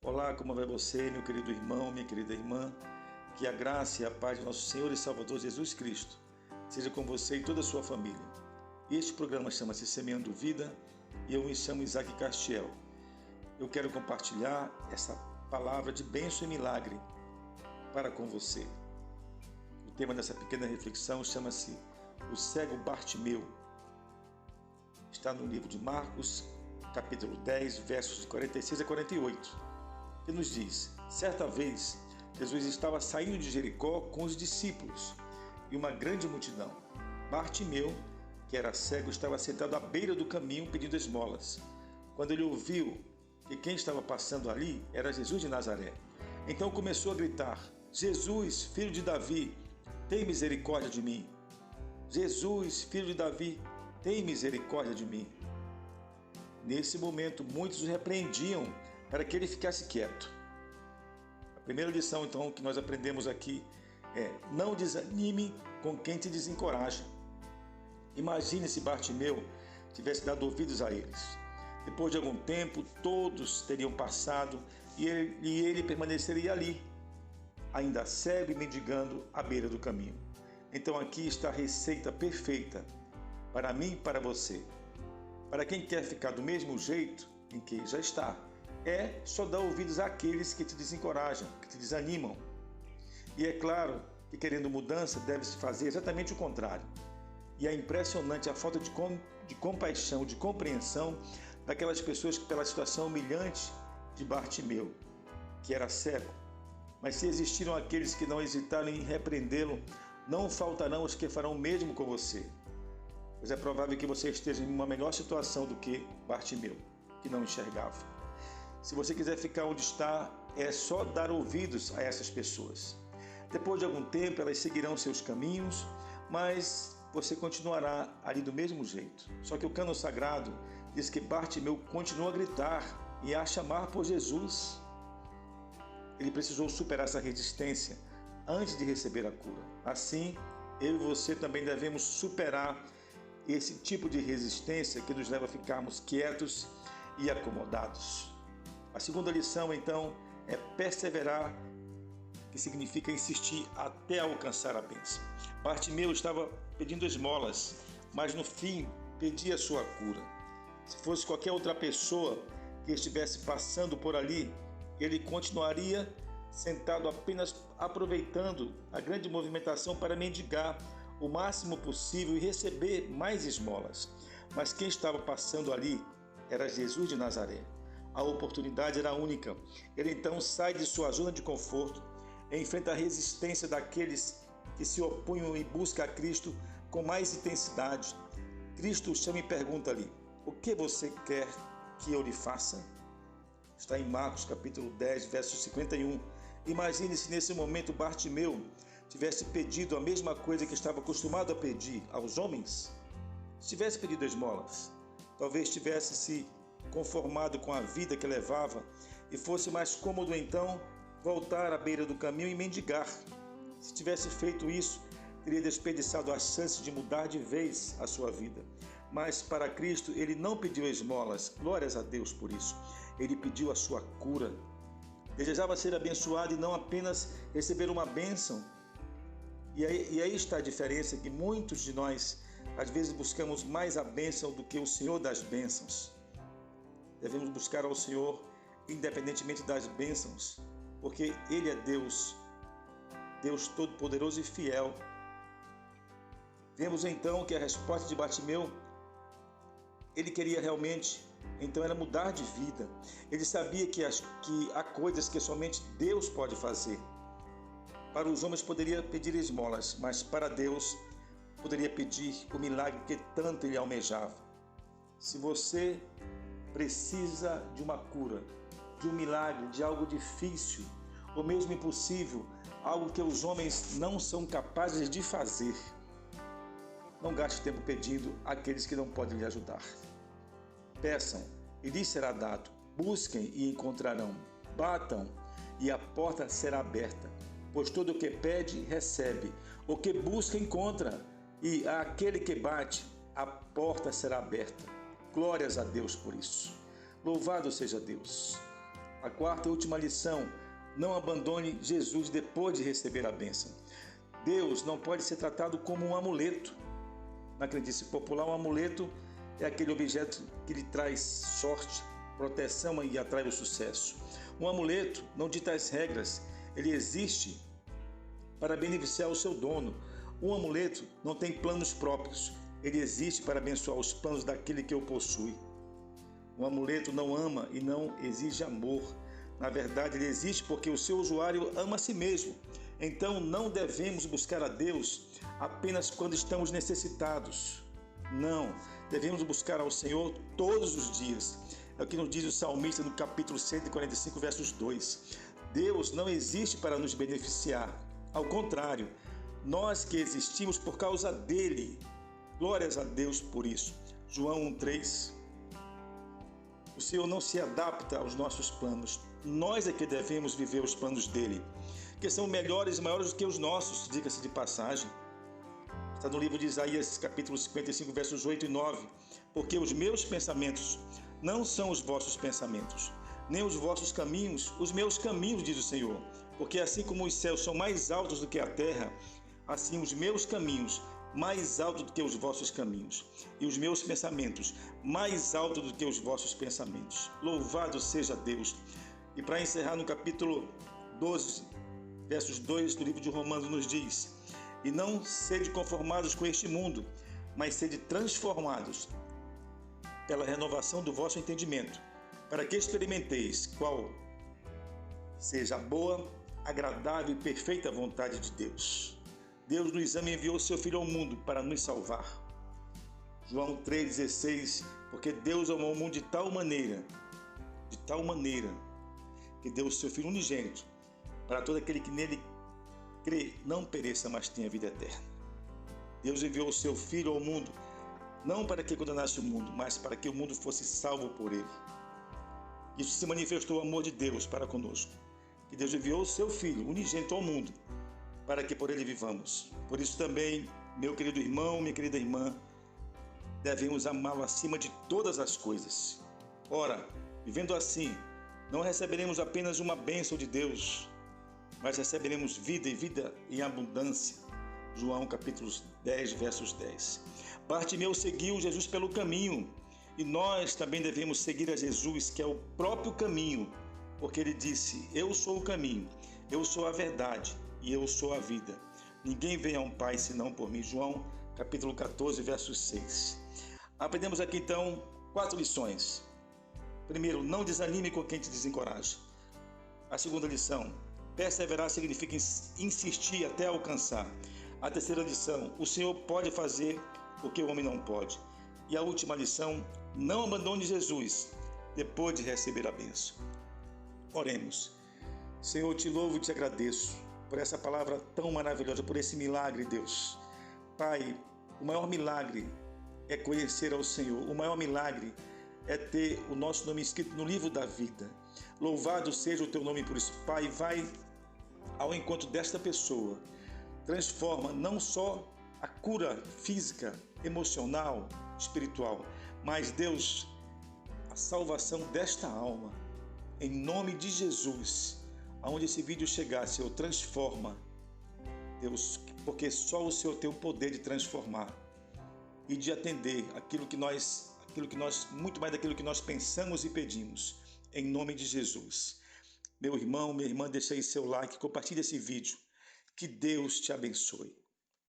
Olá, como vai você, meu querido irmão, minha querida irmã? Que a graça e a paz de nosso Senhor e Salvador Jesus Cristo seja com você e toda a sua família. Este programa chama-se Semeando Vida e eu me chamo Isaac Castiel. Eu quero compartilhar essa palavra de bênção e milagre para com você. O tema dessa pequena reflexão chama-se O Cego Bartimeu. Está no livro de Marcos, capítulo 10, versos de 46 a 48. Que nos diz: certa vez, Jesus estava saindo de Jericó com os discípulos e uma grande multidão. Bartimeu, que era cego, estava sentado à beira do caminho pedindo esmolas. Quando ele ouviu que quem estava passando ali era Jesus de Nazaré, então começou a gritar: Jesus, filho de Davi, tem misericórdia de mim. Jesus, filho de Davi, tem misericórdia de mim. Nesse momento, muitos o repreendiam para que ele ficasse quieto. A primeira lição, então, que nós aprendemos aqui é: não desanime com quem te desencoraja. Imagine se Bartimeu tivesse dado ouvidos a eles. Depois de algum tempo, todos teriam passado e ele permaneceria ali, ainda cego e mendigando à beira do caminho. Então aqui está a receita perfeita para mim e para você. Para quem quer ficar do mesmo jeito em que já está, é só dar ouvidos àqueles que te desencorajam, que te desanimam. E é claro que, querendo mudança, deve-se fazer exatamente o contrário. E é impressionante a falta de compaixão, de compreensão daquelas pessoas que, pela situação humilhante de Bartimeu, que era cego. Mas se existiram aqueles que não hesitaram em repreendê-lo, não faltarão os que farão o mesmo com você. Pois é provável que você esteja em uma melhor situação do que Bartimeu, que não enxergava. Se você quiser ficar onde está, é só dar ouvidos a essas pessoas. Depois de algum tempo, elas seguirão seus caminhos, mas você continuará ali do mesmo jeito. Só que o cânon sagrado diz que Bartimeu continuou a gritar e a chamar por Jesus. Ele precisou superar essa resistência antes de receber a cura. Assim, eu e você também devemos superar esse tipo de resistência que nos leva a ficarmos quietos e acomodados. A segunda lição, então, é perseverar, que significa insistir até alcançar a bênção. Bartimeu estava pedindo esmolas, mas no fim pedia a sua cura. Se fosse qualquer outra pessoa que estivesse passando por ali, ele continuaria sentado apenas aproveitando a grande movimentação para mendigar o máximo possível e receber mais esmolas. Mas quem estava passando ali era Jesus de Nazaré. A oportunidade era única. Ele então sai de sua zona de conforto, enfrenta a resistência daqueles que se opunham e busca a Cristo com mais intensidade. Cristo o chama e pergunta ali: o que você quer que eu lhe faça? Está em Marcos capítulo 10, verso 51. Imagine se nesse momento Bartimeu tivesse pedido a mesma coisa que estava acostumado a pedir aos homens. Se tivesse pedido esmolas, talvez tivesse se conformado com a vida que levava e fosse mais cômodo então voltar à beira do caminho e mendigar. Se tivesse feito isso, teria desperdiçado a chance de mudar de vez a sua vida. Mas para Cristo ele não pediu esmolas, glórias a Deus por isso. Ele pediu a sua cura. Desejava ser abençoado e não apenas receber uma bênção. E aí está a diferença, que muitos de nós às vezes buscamos mais a bênção do que o Senhor das bênçãos. Devemos buscar ao Senhor independentemente das bênçãos, porque Ele é Deus, Deus Todo-Poderoso e fiel. Vemos então que a resposta de Bartimeu, ele queria realmente, então, era mudar de vida. Ele sabia que há coisas que somente Deus pode fazer. Para os homens poderia pedir esmolas, mas para Deus poderia pedir o milagre que tanto ele almejava. Se você precisa de uma cura, de um milagre, de algo difícil, ou mesmo impossível, algo que os homens não são capazes de fazer, não gaste tempo pedindo àqueles que não podem lhe ajudar. Peçam e lhes será dado, busquem e encontrarão, batam e a porta será aberta. Pois todo o que pede, recebe. O que busca, encontra. E àquele que bate, a porta será aberta. Glórias a Deus por isso. Louvado seja Deus. A quarta e última lição: não abandone Jesus depois de receber a bênção. Deus não pode ser tratado como um amuleto. Na crendice popular, um amuleto é aquele objeto que lhe traz sorte, proteção e atrai o sucesso. Um amuleto não dita as regras, ele existe para beneficiar o seu dono. Um amuleto não tem planos próprios, ele existe para abençoar os planos daquele que o possui. Um amuleto não ama e não exige amor. Na verdade, ele existe porque o seu usuário ama a si mesmo. Então, não devemos buscar a Deus apenas quando estamos necessitados. Não, devemos buscar ao Senhor todos os dias. É o que nos diz o salmista no capítulo 145, versos 2. Deus não existe para nos beneficiar. Ao contrário, nós que existimos por causa dele. Glórias a Deus por isso. João 1,3. O Senhor não se adapta aos nossos planos. Nós é que devemos viver os planos dele, que são melhores e maiores do que os nossos, diga-se de passagem. Está no livro de Isaías, capítulo 55, versos 8 e 9. Porque os meus pensamentos não são os vossos pensamentos, nem os vossos caminhos, os meus caminhos, diz o Senhor. Porque assim como os céus são mais altos do que a terra, assim os meus caminhos mais altos do que os vossos caminhos, e os meus pensamentos mais altos do que os vossos pensamentos. Louvado seja Deus! E para encerrar, no capítulo 12, versos 2 do livro de Romanos, nos diz: e não sede conformados com este mundo, mas sede transformados pela renovação do vosso entendimento, para que experimenteis qual seja a boa, agradável e perfeita vontade de Deus. Deus no exame enviou seu Filho ao mundo para nos salvar. João 3,16, porque Deus amou o mundo de tal maneira, que deu o seu Filho unigênito, para todo aquele que nele crê, não pereça, mas tenha vida eterna. Deus enviou o seu Filho ao mundo, não para que condenasse o mundo, mas para que o mundo fosse salvo por ele. Isso se manifestou o amor de Deus para conosco, que Deus enviou o seu Filho unigênito ao mundo, para que por ele vivamos. Por isso também, meu querido irmão, minha querida irmã, devemos amá-lo acima de todas as coisas. Ora, vivendo assim, não receberemos apenas uma bênção de Deus, mas receberemos vida e vida em abundância. João capítulo 10, versos 10. Bartimeu seguiu Jesus pelo caminho, e nós também devemos seguir a Jesus, que é o próprio caminho, porque ele disse: eu sou o caminho, eu sou a verdade e eu sou a vida. Ninguém vem a um Pai senão por mim. João capítulo 14, versos 6. Aprendemos aqui então 4 lições. Primeiro, não desanime com quem te desencoraja. A segunda lição: perseverar significa insistir até alcançar. A terceira lição: o Senhor pode fazer o que o homem não pode. E a última lição: não abandone Jesus depois de receber a bênção. Oremos. Senhor, te louvo e te agradeço por essa palavra tão maravilhosa, por esse milagre, Deus. Pai, o maior milagre é conhecer ao Senhor. O maior milagre é ter o nosso nome escrito no livro da vida. Louvado seja o teu nome por isso. Pai, vai ao encontro desta pessoa. Transforma não só a cura física, emocional, espiritual, mas, Deus, a salvação desta alma. Em nome de Jesus, aonde esse vídeo chegar, Senhor, transforma, Deus, porque só o Senhor tem o poder de transformar e de atender aquilo que nós, muito mais daquilo que nós pensamos e pedimos, em nome de Jesus. Meu irmão, minha irmã, deixa aí seu like, compartilhe esse vídeo. Que Deus te abençoe.